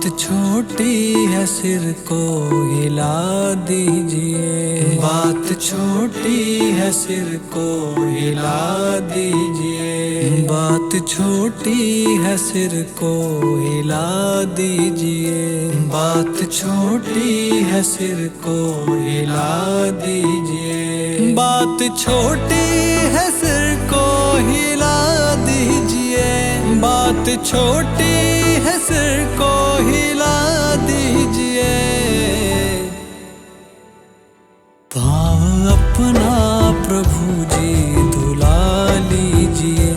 छोटी है सिर को हिला दीजिए। बात छोटी है सिर को हिला दीजिए। बात छोटी है सिर को हिला दीजिए। बात छोटी है सिर को हिला दीजिए। बात छोटी है सिर को हिला दीजिए। बात छोटी है सिर को हिला दीजिए। पाँव अपना प्रभु जी धुला लीजिए।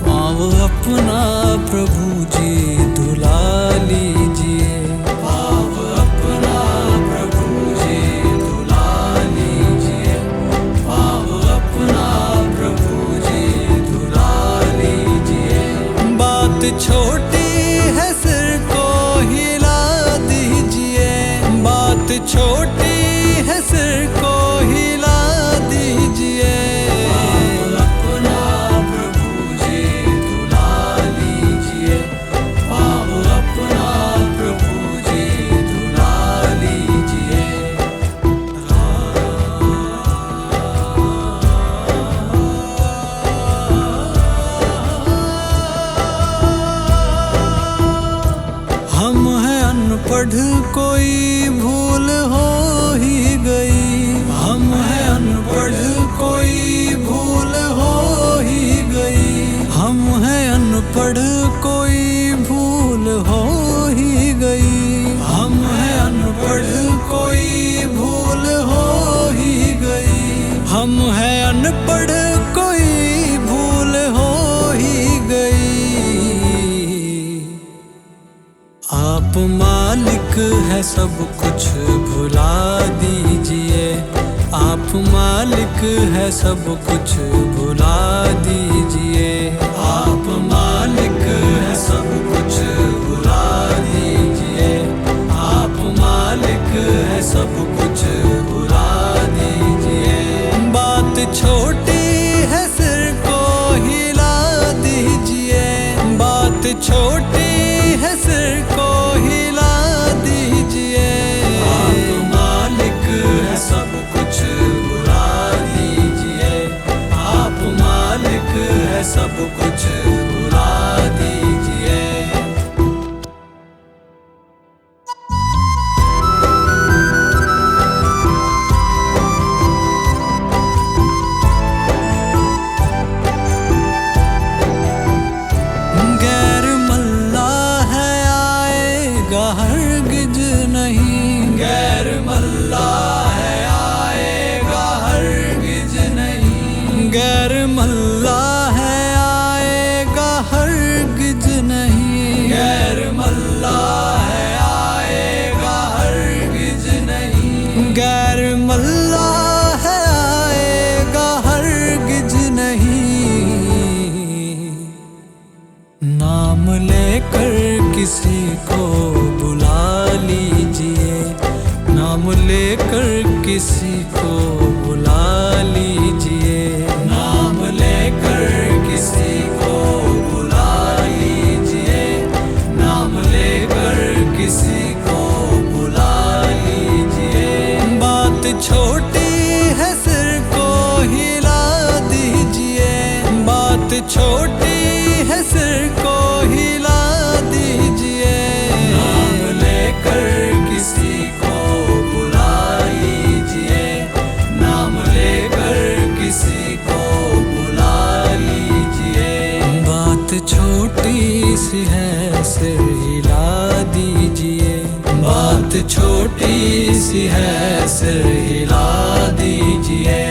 पाँव अपना प्रभु जी धुला लीजिए। पाँव अपना प्रभु जी धुला लीजिए। पाँव अपना प्रभु जी धुला लीजिए। बात छोटी है सिर को हिला दीजिए। बात छोटी है सिर को हिला दीजिए। पाँव अपना प्रभु जी धुला लीजिए। पाँव अपना प्रभु जी धुला लीजिए। हम हैं अनपढ़ कोई भूल हो ही गई। हम हैं अनपढ़ कोई भूल हो ही गई। हम हैं अनपढ़ कोई भूल हो ही गई। हम हैं अनपढ़ कोई भूल हो ही गई। हम हैं अनपढ़ कोई भूल हो ही गई। आप मालिक है सब कुछ भुला दीजिए। आप मालिक है सब कुछ भुला दीजिए। आप मालिक है सब कुछ भुला दीजिए। आप मालिक है सब कुछ भुला दीजिए। बात छोटी है सिर को हिला दीजिए। बात छोटी है सिर को हिला दीजिए। आप मालिक है सब कुछ भुला दीजिए। आप मालिक है सब कुछ भुला दीजिए। गैर मल्ला है आएगा हरगिज नहीं। गैर मल्ला है आएगा हरगिज नहीं। गैर मल्ला है आएगा हरगिज नहीं। गैर मल्ला है आएगा हरगिज नहीं। गैर मल्ला है आएगा हरगिज नहीं। नाम लेकर किसी को बुला लीजिए। नाम लेकर किसी को बुला लीजिए। नाम लेकर किसी को बुला लीजिए। नाम लेकर किसी को बुला लीजिए। बात छोटी है सिर को हिला दीजिए। बात छोटी है सिर को हिला दीजिए। नाम लेकर किसी को बुला लीजिए। नाम लेकर किसी को बुला लीजिए। बात छोटी सी है सिर हिला दीजिए। बात छोटी सी है सिर हिला दीजिए।